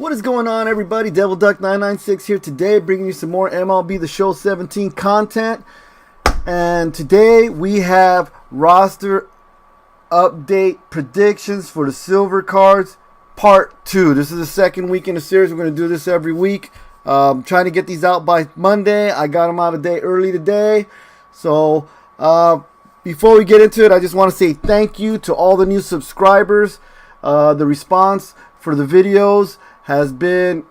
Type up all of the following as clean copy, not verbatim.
What is going on, everybody? Devil Duck 996 here today, bringing you some more MLB The Show 17 content. And today we have roster update predictions for the Silver Cards Part 2. This is the second week in the series. We're going to do this every week. Trying to get these out by Monday. I got them out a day early today. So before we get into it, I just want to say thank you to all the new subscribers. The response for the videos has been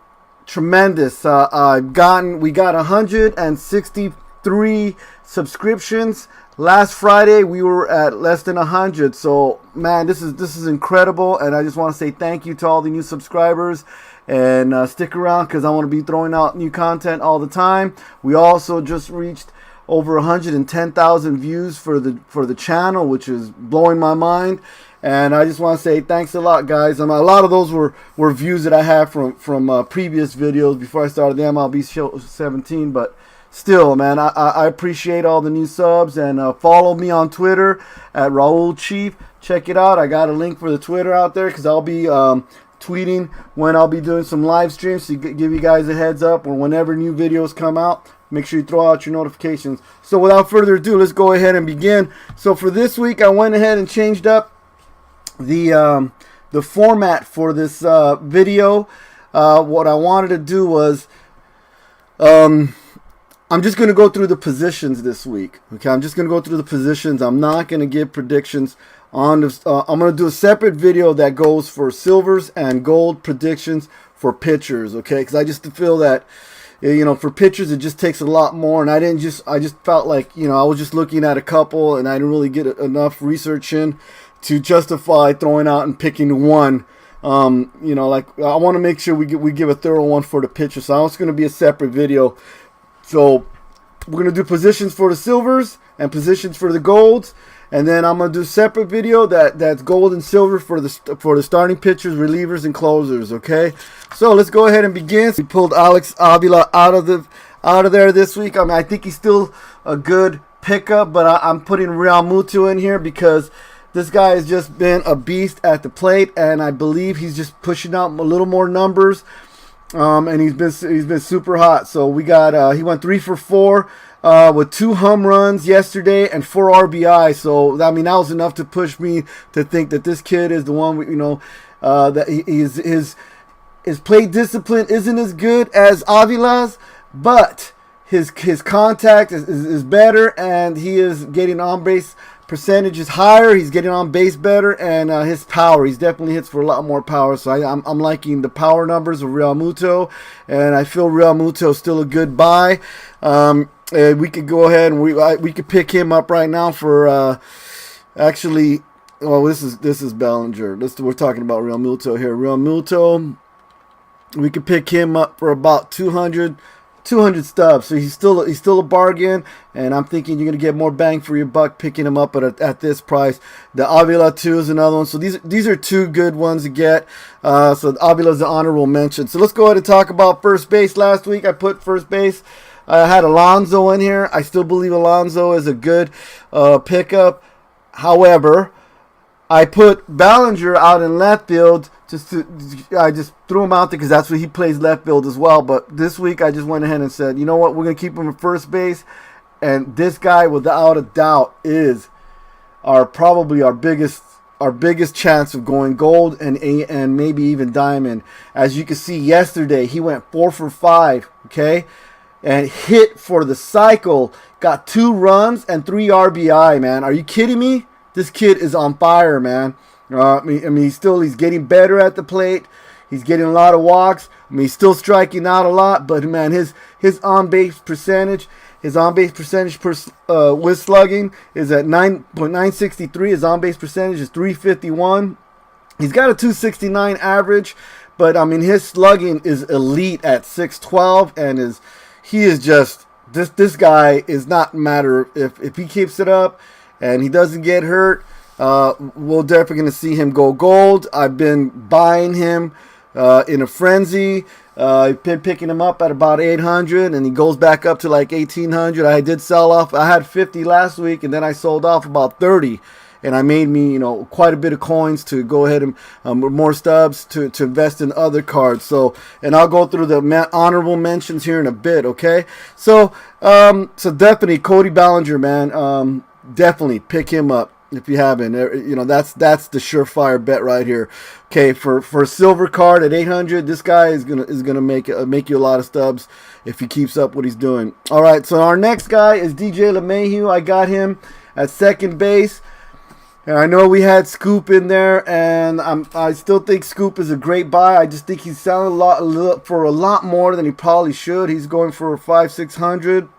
tremendous. We got 163 subscriptions. Last Friday we were at less than 100. So man, this is incredible, and I just want to say thank you to all the new subscribers. And stick around because I want to be throwing out new content all the time. We also just reached over 110,000 views for the channel, which is blowing my mind. And I just want to say thanks a lot, guys. A lot of those were views that I had from previous videos before I started the MLB Show 17. But still, man, I appreciate all the new subs. And follow me on Twitter at Raul Chief. Check it out. I got a link for the Twitter out there because I'll be tweeting when I'll be doing some live streams to give you guys a heads up, or whenever new videos come out. Make sure you throw out your notifications. So without further ado, let's go ahead and begin. So for this week, I went ahead and changed up the format for this video. What I wanted to do was I'm just going to go through the positions this week. Okay, I'm just going to go through the positions. I'm not going to give predictions on this. I'm going to do a separate video that goes for silvers and gold predictions for pitchers. Okay, because I just feel that, you know, for pitchers it just takes a lot more, and I just felt like, you know, I was just looking at a couple and I didn't really get enough research in to justify throwing out and picking one. You know, like, I want to make sure we give a thorough one for the pitcher. So it's going to be a separate video. So we're going to do positions for the silvers and positions for the golds, and then I'm going to do a separate video that's gold and silver for the starting pitchers, relievers, and closers. Okay, so let's go ahead and begin. We pulled Alex Avila out of there this week. I mean, I think he's still a good pickup, but I'm putting Real Muto in here because this guy has just been a beast at the plate, and I believe he's just pushing out a little more numbers. And he's been super hot. So we got he went 3 for 4 with 2 home runs yesterday and 4 RBI. So I mean, that was enough to push me to think that this kid is the one. You know, that his plate discipline isn't as good as Avila's, but his contact is better, and he is getting on base percentage is higher. He's getting on base better, and his power, he's definitely hits for a lot more power. So I'm liking the power numbers of Real Muto, and I feel Real Muto is still a good buy. We could go ahead and we could pick him up right now for actually. Well, this is Bellinger. We're talking about Real Muto here. Real Muto, we could pick him up for about 200 stubs. So he's still a bargain, and I'm thinking you're gonna get more bang for your buck picking him up at this price. The Avila 2 is another one. So these are 2 good ones to get. So Avila's the honorable mention. So let's go ahead and talk about first base. Last week I put first base. I had Alonso in here. I still believe Alonso is a good pickup. However, I put Bellinger out in left field. I just threw him out there because that's what he plays, left field as well. But this week I just went ahead and said, you know what, we're going to keep him at first base. And this guy, without a doubt, is probably our biggest chance of going gold and maybe even diamond. As you can see, yesterday he went 4 for 5, okay, and hit for the cycle, got 2 runs and 3 RBI. Man, are you kidding me? This kid is on fire, man. I mean, he's getting better at the plate. He's getting a lot of walks. I mean, he's still striking out a lot, but man, his on base percentage with slugging is at 9.963. His on base percentage is 351. He's got a 269 average, but I mean, his slugging is elite at 612, and he is just this guy is not matter if he keeps it up and he doesn't get hurt. We're definitely going to see him go gold. I've been buying him in a frenzy. I've been picking him up at about 800, and he goes back up to like 1800. I did sell off. I had 50 last week, and then I sold off about 30. and I made me, quite a bit of coins to go ahead and more stubs to invest in other cards. So, and I'll go through the honorable mentions here in a bit, okay? So, so definitely Cody Bellinger, man. Definitely pick him up if you haven't. That's the surefire bet right here. Okay, for a silver card at 800, this guy is gonna make you a lot of stubs if he keeps up what he's doing. All right, so our next guy is DJ LeMahieu. I got him at second base. And I know we had Scoop in there, and I still think Scoop is a great buy. I just think he's selling for a lot more than he probably should. He's going for 500-600,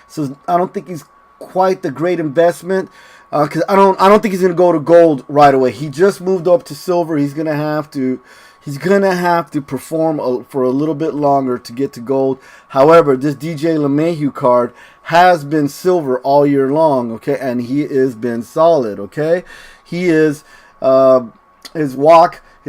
so I don't think he's quite the great investment. Because I don't think he's gonna go to gold right away. He just moved up to silver. He's gonna have to perform for a little bit longer to get to gold. However, this DJ LeMahieu card has been silver all year long, okay, and he has been solid, okay. He is his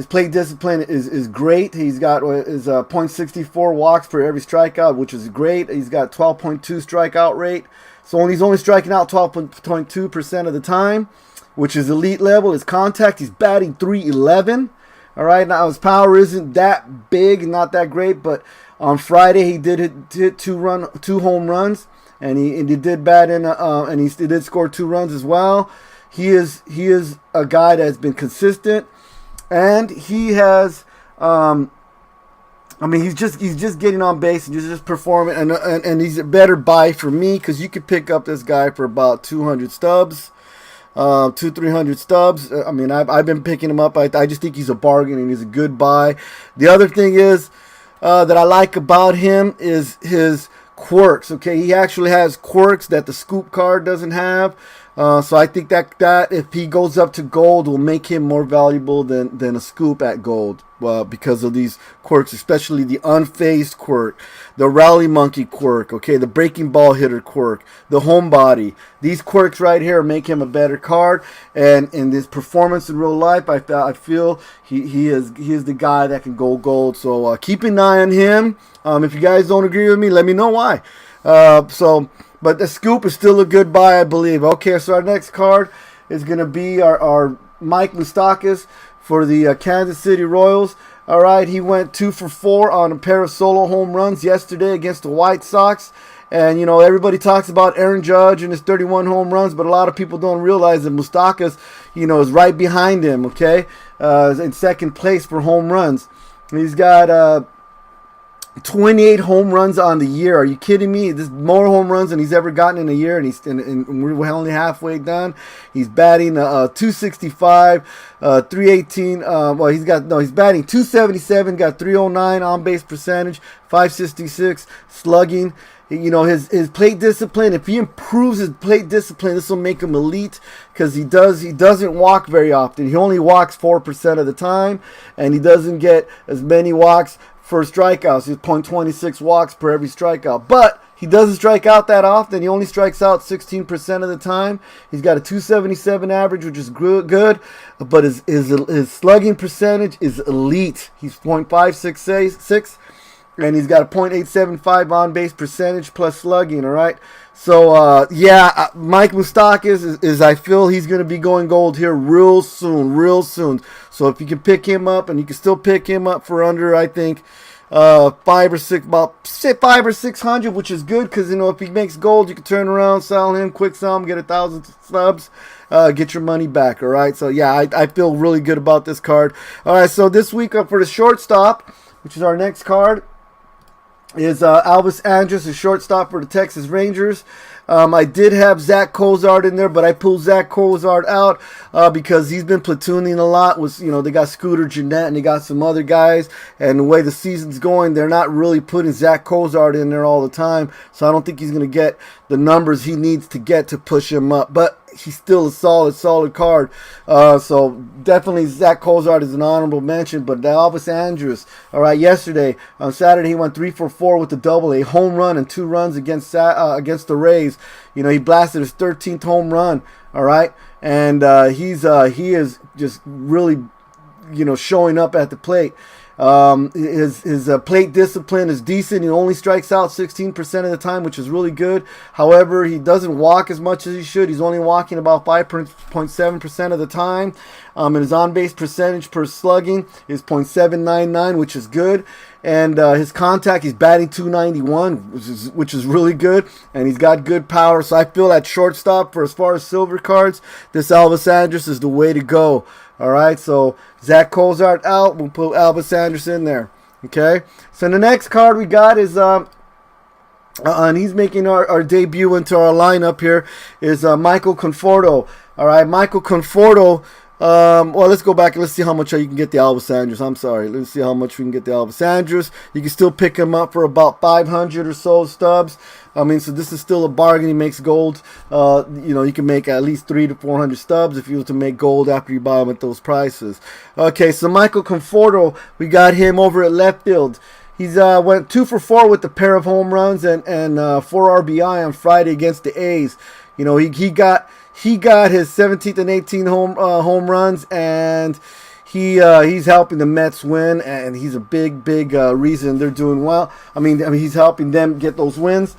plate discipline is great. He's got his .64 walks per every strikeout, which is great. He's got 12.2 strikeout rate. So he's only striking out 12.2% of the time, which is elite level. His contact, he's batting .311. All right, now his power isn't that big, not that great, but on Friday he did hit two home runs, and he did bat in, and he did score 2 runs as well. He is a guy that's been consistent, and he has, he's just getting on base and just performing, and he's a better buy for me because you could pick up this guy for about 200 stubs. 200-300 stubs. I've been picking him up. I just think he's a bargain and he's a good buy. The other thing is that I like about him is his quirks. Okay, he actually has quirks that the Scoop card doesn't have. So I think that if he goes up to gold will make him more valuable than a Scoop at gold. Because of these quirks, especially the unfazed quirk, the rally monkey quirk, okay, the breaking ball hitter quirk, the homebody. These quirks right here make him a better card. And in this performance in real life, I feel he is the guy that can go gold. So keep an eye on him. If you guys don't agree with me, let me know why. But the Scoop is still a good buy, I believe. Okay, so our next card is going to be our Mike Moustakas for the Kansas City Royals. All right, he went 2 for 4 on a pair of solo home runs yesterday against the White Sox. And, everybody talks about Aaron Judge and his 31 home runs, but a lot of people don't realize that Moustakas, is right behind him, okay, in second place for home runs. He's got 28 home runs on the year. Are you kidding me? This is more home runs than he's ever gotten in a year, and we're only halfway done. He's batting 265, 318. He's batting 277, got 309 on base percentage, 566 slugging. His plate discipline, if he improves his plate discipline, this will make him elite because he doesn't walk very often. He only walks 4% of the time, and he doesn't get as many walks for strikeouts. He's .26 walks per every strikeout. But he doesn't strike out that often. He only strikes out 16% of the time. He's got a 277 average, which is good. But his slugging percentage is elite. He's .566, and he's got a .875 on base percentage plus slugging. All right. So Mike Moustakas is I feel he's going to be going gold here real soon. So if you can pick him up, and you can still pick him up for under, I think, 5 or 600, which is good because if he makes gold, you can turn around, sell him, quick sell him, get 1,000 stubs, get your money back. All right. So I feel really good about this card. All right. So this week for the shortstop, which is our next card, is Albus Andrus, a shortstop for the Texas Rangers. I did have Zach Cozart in there, but I pulled Zach Cozart out because he's been platooning a lot. They got Scooter Gennett and they got some other guys, and the way the season's going, they're not really putting Zach Cozart in there all the time. So I don't think he's going to get the numbers he needs to get to push him up. But he's still a solid card. So definitely Zach Cozart is an honorable mention. But Albus Andrus, all right, yesterday on Saturday he went 3 for 4 with the double, a home run and 2 runs against the Rays. He blasted his 13th home run. All right, and he is just really showing up at the plate. His plate discipline is decent. He only strikes out 16% of the time, which is really good. However, he doesn't walk as much as he should. He's only walking about 5.7% of the time. And his on-base percentage per slugging is .799, which is good. And his contact, he's batting .291, which is really good. And he's got good power. So I feel at shortstop, for as far as silver cards, this Elvis Andrus is the way to go. All right, so Zach Cozart out. We'll put Elvis Andrus in there. Okay, so the next card we got is and he's making our debut into our lineup here, is Michael Conforto. All right, Michael Conforto. Well, let's go back and let's see how much you can get the Elvis Andrus. I'm sorry. Let's see how much we can get the Elvis Andrus. You can still pick him up for about 500 or so Stubs. I mean, so this is still a bargain. He makes gold. You can make at least 300 to 400 Stubs if you were to make gold after you buy them at those prices. Okay, so Michael Conforto, we got him over at left field. He's went 2 for 4 with a pair of home runs and 4 RBI on Friday against the A's. You know, he got his 17th and 18th home runs, and he's helping the Mets win, and he's a big reason they're doing well. I mean he's helping them get those wins.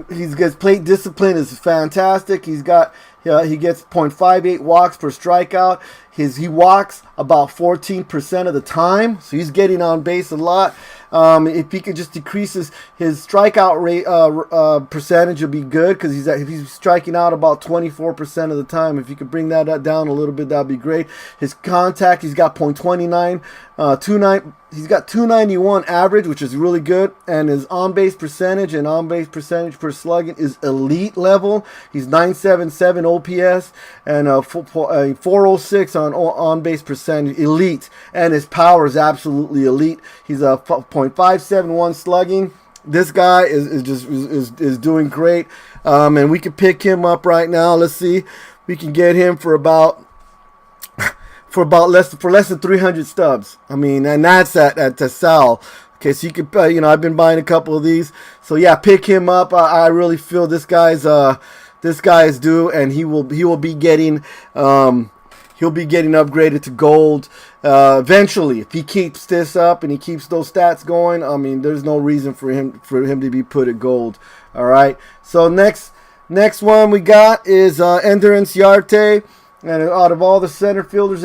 His plate discipline is fantastic. He gets .58 walks per strikeout. He walks about 14% of the time, so he's getting on base a lot. If he could just decrease his strikeout rate percentage, would be good, because he's striking out about 24% of the time. If you could bring that down a little bit, that'd be great. His contact, he's got .29, he's got 291 average, which is really good, and his on-base percentage and on-base percentage per slugging is elite level. He's 977 OPS and 406 on-base percentage, elite, and his power is absolutely elite. He's a .571 slugging. This guy is doing great, and we can pick him up right now. Let's see, we can get him for less than 300 Stubs. I mean, and that's at Sal. Okay, so you could I've been buying a couple of these, so yeah, pick him up. I really feel this guy's due, and he will be getting upgraded to gold eventually. If he keeps this up and he keeps those stats going, I mean, there's no reason for him to be put at gold. All right. So next one we got is Ender Inciarte, and out of all the center fielders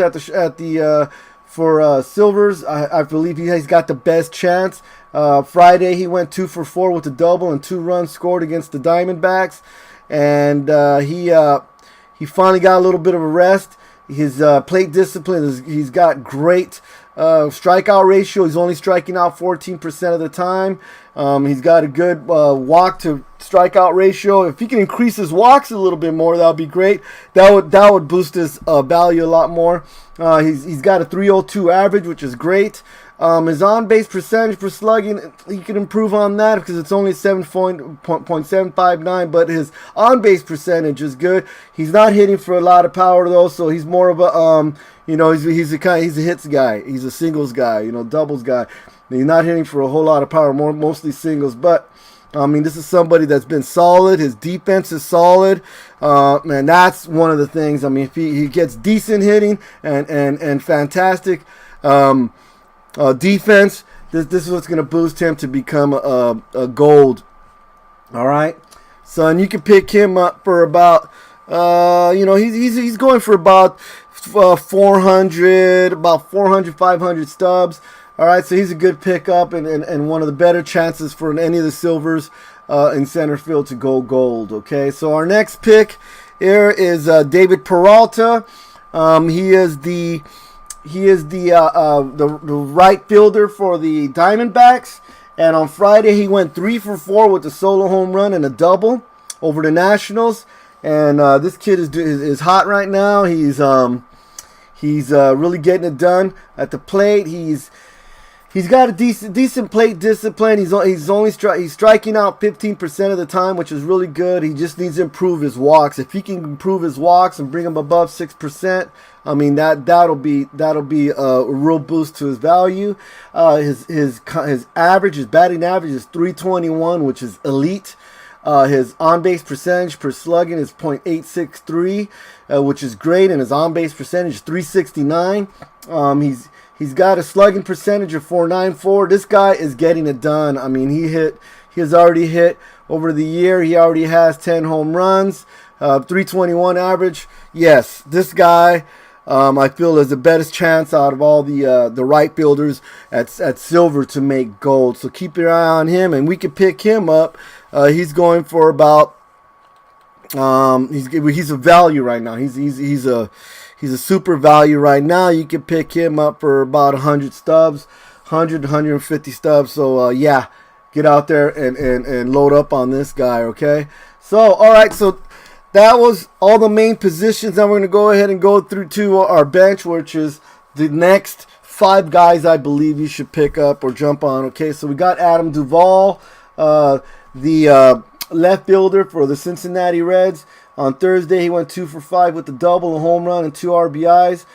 for Silvers, I believe he's got the best chance. Friday he went 2 for 4 with a double and 2 runs scored against the Diamondbacks, and he finally got a little bit of a rest. His plate discipline he's got great strikeout ratio. He's only striking out 14% of the time. He's got a good walk to strikeout ratio. If he can increase his walks a little bit more, that would be great. That would boost his value a lot more. He's got a 302 average, which is great. His on-base percentage per slugging, he can improve on that because it's only 7.759, but his on-base percentage is good. He's not hitting for a lot of power though, so he's more of a he's a hits guy. He's a singles guy, doubles guy. He's not hitting for a whole lot of power, mostly singles, but I mean, this is somebody that's been solid. His defense is solid, and that's one of the things. I mean, if he gets decent hitting and fantastic defense, this is what's going to boost him to become a gold. All right, so and you can pick him up for about he's going for about 400, 500 Stubs. All right, so he's a good pickup and one of the better chances for any of the Silvers in center field to go gold. Okay, so our next pick here is David Peralta. He is the right fielder for the Diamondbacks, and on Friday he went 3 for 4 with a solo home run and a double over the Nationals. And this kid is hot right now. He's really getting it done at the plate. He's got a decent plate discipline. He's striking out 15% of the time, which is really good. He just needs to improve his walks. If he can improve his walks and bring him above 6%, I mean that'll be a real boost to his value. His batting average is .321, which is elite. His on-base percentage per slugging is .863, which is great, and his on-base percentage is .369. He's got a slugging percentage of .494. This guy is getting it done. I mean, he has already hit over the year. He already has 10 home runs, 321 average. Yes, this guy, I feel, is the best chance out of all the right fielders at silver to make gold. So keep your eye on him, and we can pick him up. He's going for about he's a value right now. He's a super value right now. You can pick him up for about 100 stubs, 150 stubs. So yeah, get out there and load up on this guy. Okay. So all right. So that was all the main positions. Now we're going to go ahead and go through to our bench, which is the next 5 guys I believe you should pick up or jump on. Okay, so we got Adam Duvall, the left fielder for the Cincinnati Reds. On Thursday, he went 2 for 5 with a double, a home run, and 2 RBIs.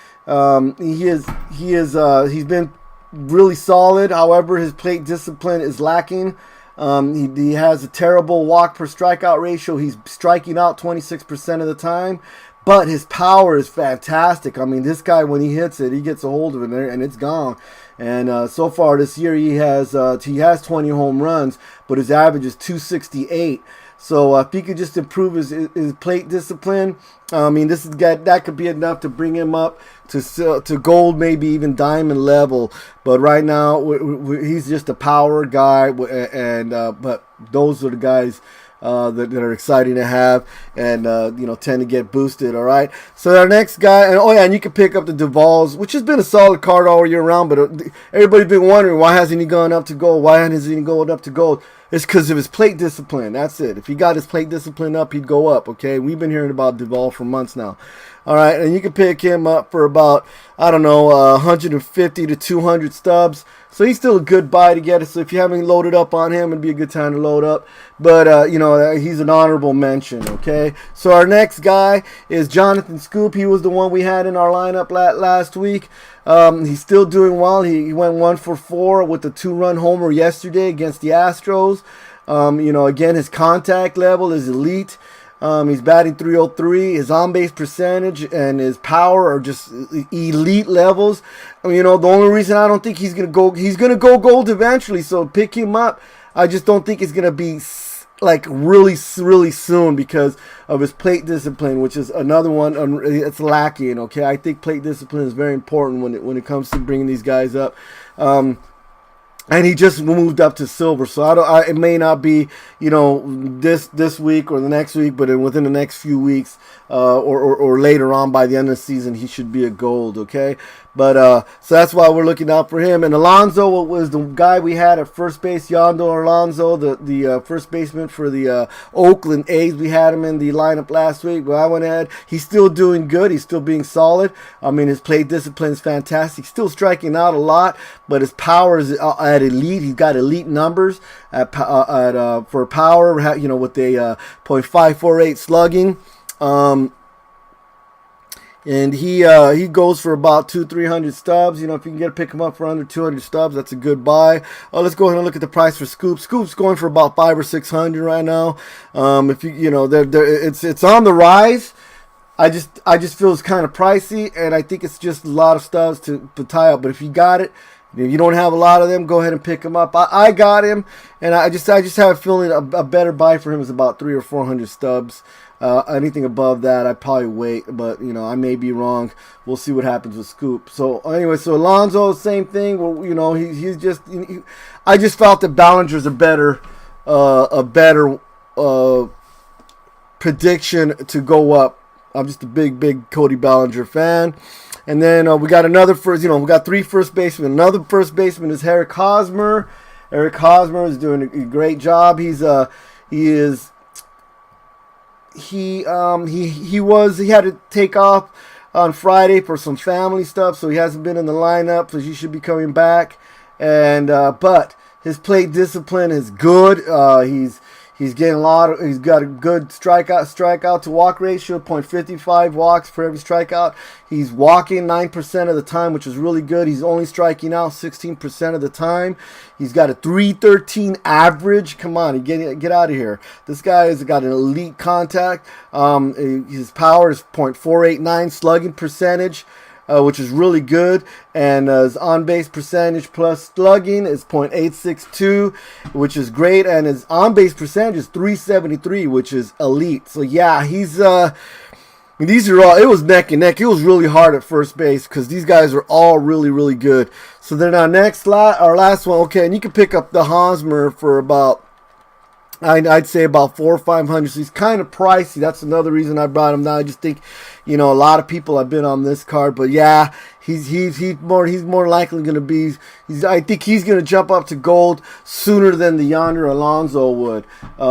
He's been really solid. However, his plate discipline is lacking. He has a terrible walk per strikeout ratio. He's striking out 26% of the time, but his power is fantastic. I mean, this guy, when he hits it, he gets a hold of it and it's gone. And so far this year, he has 20 home runs, but his average is 268. So if he could just improve his plate discipline, I mean, that could be enough to bring him up to gold, maybe even diamond level. But right now, he's just a power guy, and but those are the guys that are exciting to have, and tend to get boosted. All right. So our next guy, and you can pick up the Duvalls, which has been a solid card all year round. But everybody's been wondering, why hasn't he gone up to gold? Why hasn't he gone up to gold? It's because of his plate discipline. That's it. If he got his plate discipline up, he'd go up. Okay, we've been hearing about Duvall for months now. All right, and you can pick him up for about, 150 to 200 stubs. So he's still a good buy to get it. So if you haven't loaded up on him, it'd be a good time to load up. But, he's an honorable mention, okay? So our next guy is Jonathan Scoop. He was the one we had in our lineup last week. He's still doing well. He went 1 for 4 with a 2-run homer yesterday against the Astros. Again, his contact level is elite. He's batting .303. His on-base percentage and his power are just elite levels. The only reason I don't think he's gonna go gold eventually. So pick him up. I just don't think it's gonna be like really, really soon because of his plate discipline, which is another one it's lacking. Okay, I think plate discipline is very important when it comes to bringing these guys up. And he just moved up to silver, so it may not be, this week or the next week, but within the next few weeks, or later on by the end of the season, he should be a gold. Okay, but so that's why we're looking out for him. And Alonso was the guy we had at first base, Yonder Alonso, the first baseman for the Oakland A's. We had him in the lineup last week, but I went ahead. He's still doing good. He's still being solid. I mean, his plate discipline is fantastic. Still striking out a lot, but his power is at elite. He's got elite numbers for power, with a .548 slugging. And he goes for about 200-300 stubs. If you can pick him up for under 200 stubs, that's a good buy. Let's go ahead and look at the price for Scoop. Scoop's going for about 500 or 600 right now. If it's on the rise. I just feel it's kind of pricey, and I think it's just a lot of stubs to tie up. But if you got it, if you don't have a lot of them, go ahead and pick him up. I got him, and I just have a feeling a better buy for him is about 300 or 400 stubs. Anything above that, I'd probably wait, but I may be wrong. We'll see what happens with Scoop. So anyway, so Alonso, same thing. Well, he's just. I just felt that Ballinger's a better prediction to go up. I'm just a big Cody Ballinger fan. And then we got another we got 3 first basemen. Another first baseman is Eric Hosmer. Eric Hosmer is doing a great job. He had to take off on Friday for some family stuff, so he hasn't been in the lineup, so he should be coming back. And but his plate discipline is good. He's getting he's got a good strikeout to walk ratio, .55 walks for every strikeout. He's walking 9% of the time, which is really good. He's only striking out 16% of the time. He's got a .313 average. Come on, get out of here. This guy has got an elite contact. His power is .489 slugging percentage. which is really good. And his on-base percentage plus slugging is .862, which is great. And his on-base percentage is .373, which is elite. So yeah, he's these are all, it was neck and neck. It was really hard at first base because these guys are all really, really good. So then our last one, okay, and you can pick up the Hosmer for about, I'd say about $400 or $500. So he's kind of pricey. That's another reason I brought him down. I just think, a lot of people have been on this card, but yeah, he's more likely going to be. I think he's going to jump up to gold sooner than the Yonder Alonso would,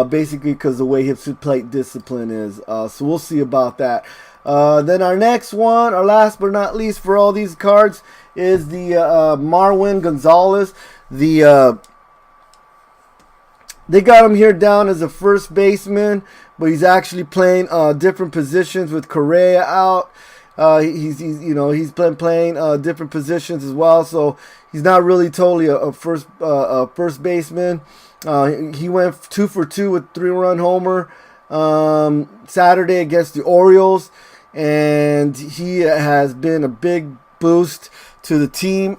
basically because the way his plate discipline is. So we'll see about that. Then our next one, our last but not least for all these cards, is the Marwin Gonzalez. They got him here down as a first baseman, but he's actually playing different positions with Correa out. He's been playing different positions as well, so he's not really totally a first baseman. He went 2 for 2 with 3-run homer Saturday against the Orioles, and he has been a big boost to the team.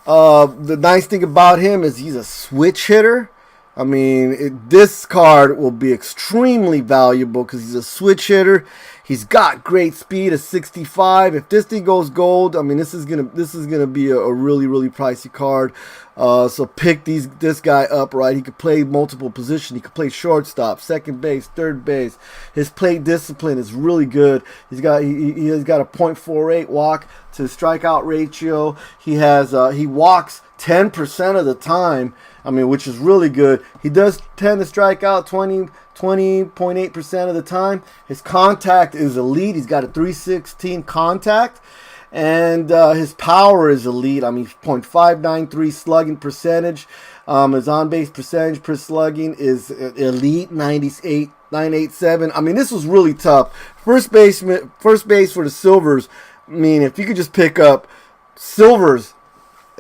The nice thing about him is he's a switch hitter. I mean, this card will be extremely valuable because he's a switch hitter. He's got great speed at 65. If this thing goes gold, I mean, this is gonna be a really, really pricey card. So pick this guy up, right? He could play multiple positions. He could play shortstop, second base, third base. His plate discipline is really good. He has got a .48 walk to strikeout ratio. He walks 10% of the time. I mean, which is really good. He does tend to strike out 20.8% of the time. His contact is elite. He's got a .316 contact. And his power is elite. I mean, .593 slugging percentage. His on-base percentage per slugging is elite, 987. I mean, this was really tough. First base for the Silvers. I mean, if you could just pick up Silvers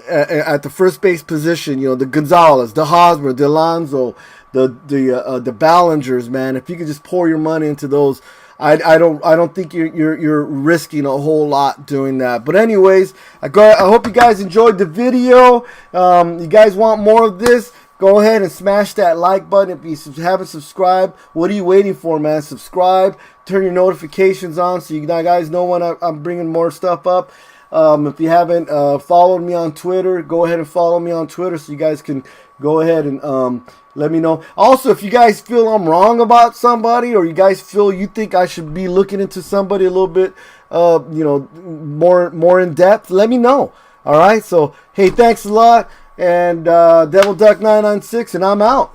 at the first base position, the Gonzalez, the Hosmer, the Alonso, the Ballingers, man. If you could just pour your money into those, I don't think you're risking a whole lot doing that. But anyways, I hope you guys enjoyed the video. You guys want more of this? Go ahead and smash that like button. If you haven't subscribed, what are you waiting for, man? Subscribe, turn your notifications on so you guys know when I'm bringing more stuff up. If you haven't followed me on Twitter, go ahead and follow me on Twitter so you guys can go ahead and let me know. Also, if you guys feel I'm wrong about somebody, or you guys feel you think I should be looking into somebody a little bit, more in depth, let me know. All right. So, hey, thanks a lot. And Devil Duck 996, and I'm out.